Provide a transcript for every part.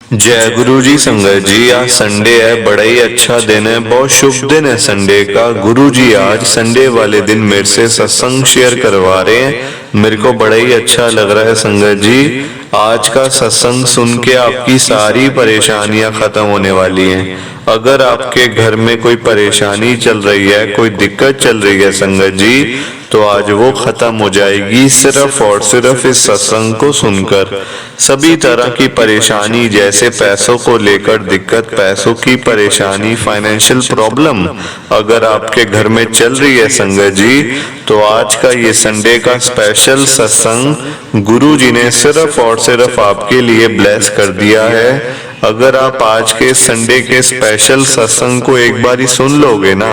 जय गुरु जी। संगत जी, आज संडे है, बड़ा ही अच्छा दिन है, बहुत शुभ दिन है संडे का। गुरु जी आज संडे वाले दिन मेरे से सत्संग शेयर करवा रहे हैं, मेरे को बड़ा ही अच्छा लग रहा है। संगत जी, आज का सत्संग सुन के आपकी सारी परेशानियां खत्म होने वाली हैं। अगर आपके घर में कोई परेशानी चल रही है, कोई दिक्कत चल रही है संगत जी, तो आज वो खत्म हो जाएगी सिर्फ और सिर्फ इस सत्संग को सुनकर। सभी तरह की परेशानी, जैसे पैसों को लेकर दिक्कत, पैसों की परेशानी, फाइनेंशियल प्रॉब्लम अगर आपके घर में चल रही है संगत जी, तो आज का ये संडे का स्पेशल सत्संग गुरु जी ने सिर्फ और सिर्फ आपके लिए ब्लेस कर दिया है। अगर आप आज के संडे के स्पेशल सत्संग को एक बार ही सुन लोगे ना,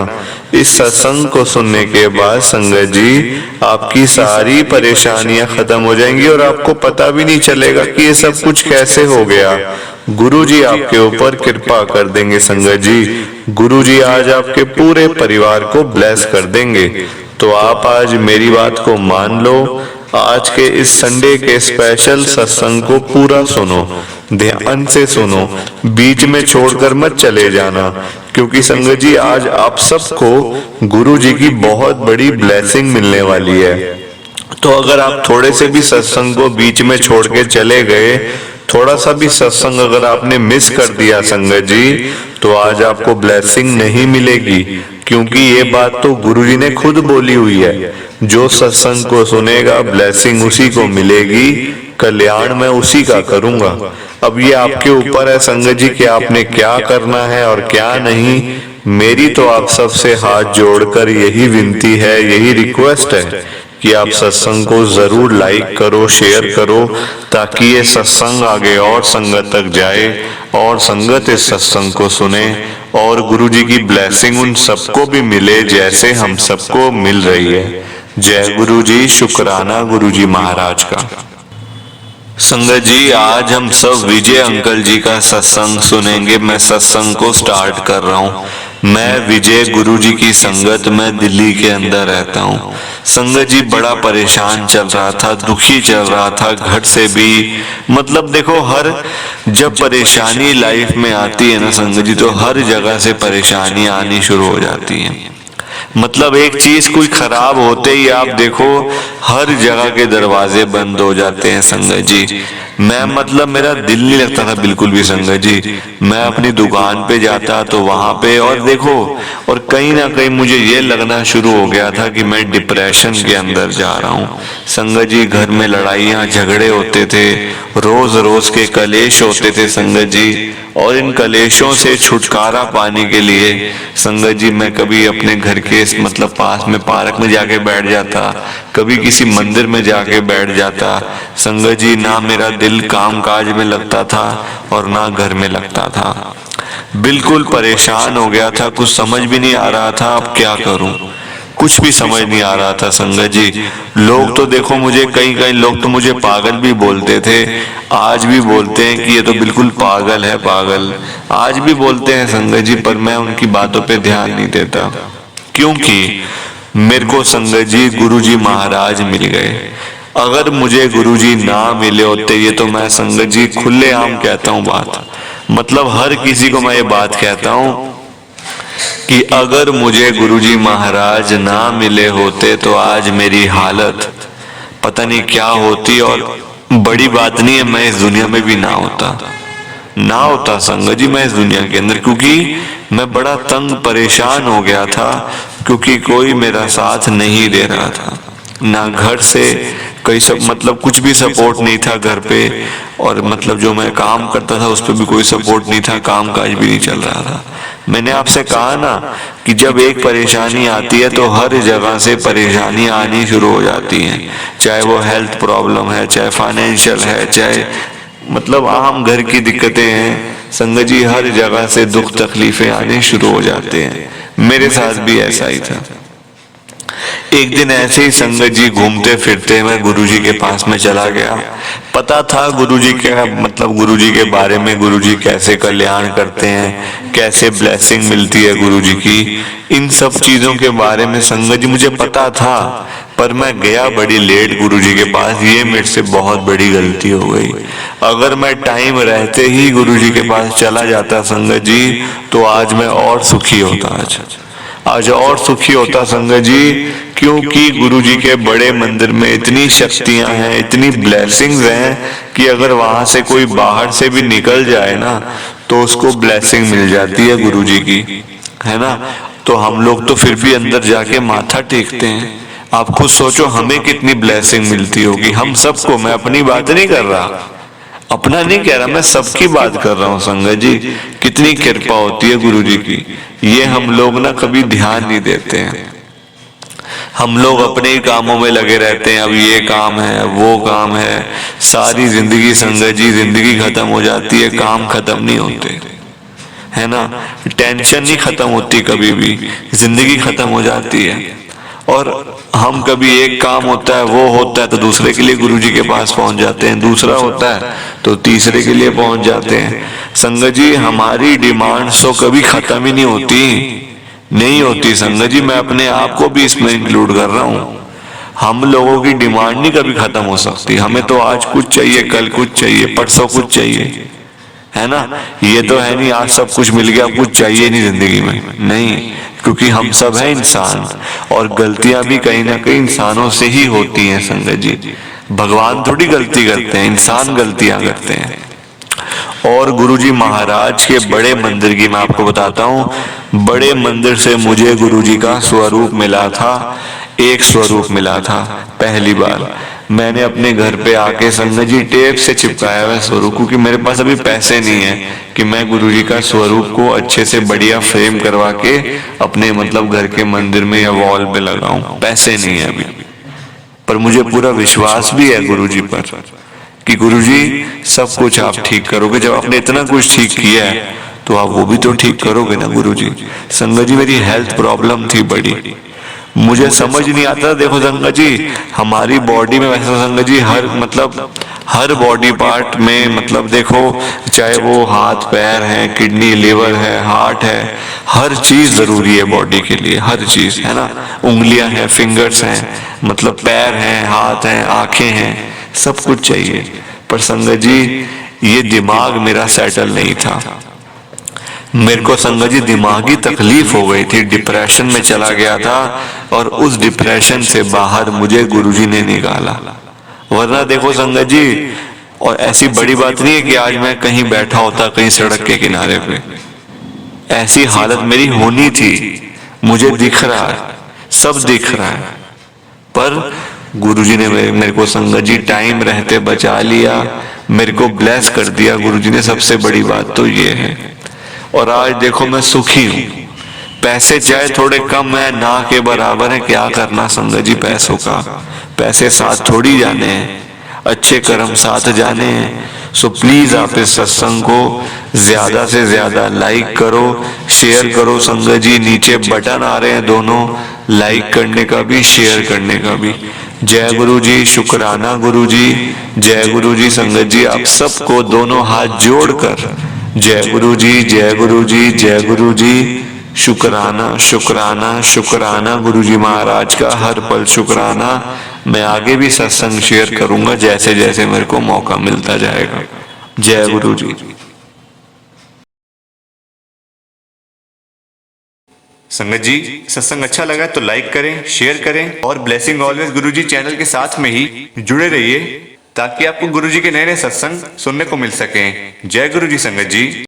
इस सत्संग को सुनने के बाद संगत जी आपकी सारी परेशानियां खत्म हो जाएंगी और आपको पता भी नहीं चलेगा कि ये सब कुछ कैसे हो गया। गुरु जी आपके ऊपर कृपा कर देंगे संगत जी। गुरु जी आज आपके पूरे परिवार को ब्लेस कर देंगे। तो आप आज मेरी बात को मान लो, आज के इस संडे के स्पेशल सत्संग को पूरा सुनो, ध्यान से सुनो, बीच में छोड़कर मत चले जाना, क्योंकि संगत जी आज आप सबको गुरु जी की बहुत बड़ी ब्लेसिंग मिलने वाली है। तो अगर आप थोड़े से भी सत्संग को बीच में छोड़ के चले गए, थोड़ा सा भी सत्संग अगर आपने मिस कर दिया संगत जी, तो आज आपको ब्लेसिंग नहीं मिलेगी, क्योंकि ये बात तो गुरु जी ने खुद बोली हुई है, जो सत्संग को सुनेगा ब्लेसिंग उसी को मिलेगी, कल्याण मैं उसी का करूंगा। अब ये आपके ऊपर है संगत जी कि आपने क्या करना है और क्या नहीं। मेरी तो आप सबसे हाथ जोड़कर यही विनती है, यही रिक्वेस्ट है कि आप सत्संग को जरूर लाइक करो, शेयर करो, ताकि ये सत्संग आगे और संगत तक जाए और संगत इस सत्संग को सुने और गुरु जी की ब्लेसिंग उन सबको भी मिले जैसे हम सबको मिल रही है। जय गुरु जी। शुक्राना गुरु जी महाराज का। संगत जी, आज हम सब विजय अंकल जी का सत्संग सुनेंगे। मैं सत्संग को स्टार्ट कर रहा हूँ। मैं विजय गुरु जी की संगत में दिल्ली के अंदर रहता हूँ। संगत जी बड़ा परेशान चल रहा था, दुखी चल रहा था, घर से भी, मतलब देखो हर जब परेशानी लाइफ में आती है ना संगत जी, तो हर जगह से परेशानी आनी शुरू हो जाती है। मतलब एक चीज कोई खराब होते ही आप देखो हर जगह के दरवाजे बंद हो जाते हैं संगत जी। मैं मतलब मेरा दिल नहीं लगता था बिल्कुल भी संगत जी। मैं अपनी दुकान पे जाता तो वहां पे और देखो, और कहीं ना कहीं मुझे ये लगना शुरू हो गया था कि मैं डिप्रेशन के अंदर जा रहा हूँ संगत जी। घर में लड़ाइयाँ झगड़े होते थे, रोज रोज के कलेश होते थे संगत जी, और इन कलेशों से छुटकारा पाने के लिए संगत जी मैं कभी अपने घर के मतलब पास में पार्क में जाके बैठ जाता, कभी किसी मंदिर में जाके बैठ जाता संगत जी। ना मेरा दिल काम काज में लगता था और ना घर में लगता था। बिल्कुल परेशान हो गया था, कुछ समझ भी नहीं आ रहा था अब क्या करूं, कुछ भी समझ नहीं आ रहा था संगत जी। लोग तो देखो मुझे, कई कई लोग तो मुझे पागल भी बोलते थे, आज भी बोलते हैं कि ये तो बिल्कुल पागल है, पागल आज भी बोलते हैं संगत जी, पर मैं उनकी बातों पे ध्यान नहीं देता, क्योंकि मेरे को संगत जी गुरु जी महाराज मिल गए। अगर मुझे गुरु जी ना मिले होते, ये तो मैं संगत जी खुलेआम कहता हूँ बात, मतलब हर किसी को मैं ये बात कहता हूँ कि अगर मुझे गुरुजी महाराज ना मिले होते तो आज मेरी हालत पता नहीं क्या होती। और बड़ी बात नहीं है मैं इस दुनिया में भी ना होता संगत जी, मैं इस दुनिया के अंदर, क्योंकि मैं बड़ा तंग परेशान हो गया था, क्योंकि कोई मेरा साथ नहीं दे रहा था, ना घर से कई सब मतलब कुछ भी सपोर्ट नहीं था घर पे, और मतलब जो मैं काम करता था उस पर भी कोई सपोर्ट नहीं था, काम काज भी नहीं चल रहा था। मैंने आपसे कहा ना कि जब एक परेशानी आती है तो हर जगह से परेशानी आनी शुरू हो जाती हैं, चाहे वो हेल्थ प्रॉब्लम है, चाहे फाइनेंशियल है, चाहे मतलब आम घर की दिक्कतें हैं संगत जी, हर जगह से दुख तकलीफें आने शुरू हो जाते हैं। मेरे साथ भी ऐसा ही था। एक दिन ऐसे ही संगत जी घूमते फिरते मैं गुरुजी के पास में चला गया। पता था गुरुजी के मतलब गुरुजी के बारे में, गुरुजी कैसे कल्याण करते हैं, कैसे ब्लेसिंग मिलती है गुरुजी की, इन सब चीजों के बारे में संगत जी मुझे पता था, पर पर मैं गया बड़ी लेट गुरुजी के पास, ये मेरे से बहुत बड़ी गलती हो गई। अगर मैं टाइम रहते ही गुरुजी के पास चला जाता संगत जी, तो आज मैं और सुखी होता। आज और सुखी होता संगत जी, क्योंकि गुरुजी के बड़े मंदिर में इतनी शक्तियां हैं, इतनी ब्लेसिंग्स हैं कि अगर वहां से कोई बाहर से भी निकल जाए ना, तो उसको ब्लेसिंग मिल जाती है गुरुजी की, है ना। तो हम लोग तो फिर भी अंदर जाके माथा टेकते हैं। आप खुद सोचो हमें कितनी ब्लेसिंग मिलती होगी, हम सबको। मैं अपनी बात नहीं कर रहा, अपना नहीं कह रहा, मैं सबकी बात कर रहा हूँ संगत जी। कितनी कृपा होती है गुरुजी की, ये हम लोग ना कभी ध्यान नहीं देते हैं। हम लोग अपने ही कामों में लगे रहते हैं, अब ये काम है, वो काम है, सारी जिंदगी संगत जी, जिंदगी खत्म हो जाती है, काम खत्म नहीं होते, है ना। टेंशन नहीं खत्म होती कभी भी, जिंदगी खत्म हो जाती है। और हम कभी एक काम होता है, वो होता है तो दूसरे के लिए गुरुजी के पास पहुंच जाते हैं, दूसरा होता है तो तीसरे के लिए पहुंच जाते हैं। संगत जी हमारी डिमांड्स तो कभी खत्म ही नहीं होती संगत जी। मैं अपने आप को भी इसमें इंक्लूड कर रहा हूँ। हम लोगों की डिमांड नहीं कभी खत्म हो सकती। हमें तो आज कुछ चाहिए, कल कुछ चाहिए, परसों कुछ चाहिए, है ना। ये तो है नहीं आज सब कुछ मिल गया, कुछ चाहिए नहीं जिंदगी में, नहीं। क्योंकि हम सब हैं इंसान, और गलतियां भी कहीं ना कहीं इंसानों से ही होती हैं संगत जी। भगवान थोड़ी गलती करते हैं, इंसान गलतियां करते हैं। और गुरुजी महाराज के बड़े मंदिर की मैं आपको बताता हूँ। बड़े मंदिर से मुझे गुरुजी का स्वरूप मिला था, एक स्वरूप मिला था। पहली बार मैंने अपने घर पे आके संगत जी टेप से चिपकाया हुआ स्वरूप, क्योंकि मेरे पास अभी पैसे नहीं है कि मैं गुरुजी का स्वरूप को अच्छे से बढ़िया फ्रेम करवा के अपने मतलब घर के मंदिर में या वॉल पे लगाऊं। पैसे नहीं है अभी, पर मुझे पूरा विश्वास भी है गुरुजी पर कि गुरुजी सब कुछ आप ठीक करोगे। जब आपने इतना कुछ ठीक किया है तो आप वो भी तो ठीक करोगे ना गुरुजी। संगत जी मेरी हेल्थ प्रॉब्लम थी बड़ी, मुझे समझ नहीं आता। देखो संगत जी हमारी बॉडी में वैसे संगत जी हर बॉडी पार्ट में मतलब देखो, चाहे वो हाथ पैर है, किडनी लिवर है, हार्ट है, हर चीज जरूरी है बॉडी के लिए, हर चीज, है ना। उंगलियां हैं, फिंगर्स हैं, मतलब पैर हैं, हाथ हैं, आंखें हैं, सब कुछ चाहिए। पर संगत जी ये दिमाग मेरा सेटल नहीं था। मेरे को संगत जी दिमागी तकलीफ हो गई थी, डिप्रेशन में चला गया था, और उस डिप्रेशन से बाहर मुझे गुरुजी ने निकाला। वरना देखो संगत जी, और ऐसी बड़ी बात नहीं है कि आज मैं कहीं बैठा होता कहीं सड़क के किनारे पे, ऐसी हालत मेरी होनी थी। मुझे दिख रहा है, सब दिख रहा है, पर गुरुजी ने मेरे को संगत जी टाइम रहते बचा लिया, मेरे को ब्लेस कर दिया गुरुजी ने। सबसे बड़ी बात तो ये है। और आज देखो मैं सुखी हूँ। पैसे चाहे थोड़े कम है, ना के बराबर है, क्या करना संगत जी पैसों का। पैसे साथ थोड़ी जाने हैं, अच्छे कर्म साथ जाने हैं। सो प्लीज आप इस सत्संग को ज्यादा से ज्यादा लाइक करो, शेयर करो संगत जी। नीचे बटन आ रहे हैं दोनों, लाइक करने का भी, शेयर करने का भी। जय गुरु जी, शुक्राना गुरु जी, जय गुरु जी। संगत जी आप सबको दोनों हाथ जोड़कर जय गुरु जी, जय गुरु जी, जय गुरु जी। शुक्राना शुक्राना शुक्राना गुरु जी महाराज का, हर पल शुक्राना। मैं आगे भी सत्संग शेयर करूंगा जैसे जैसे मेरे को मौका मिलता जाएगा। जय गुरु जी। संगत जी सत्संग अच्छा लगा तो लाइक करें, शेयर करें, और ब्लेसिंग ऑलवेज गुरुजी चैनल के साथ में ही जुड़े रहिए, ताकि आपको गुरुजी के नए नए सत्संग सुनने को मिल सकें। जय गुरु जी संगत जी।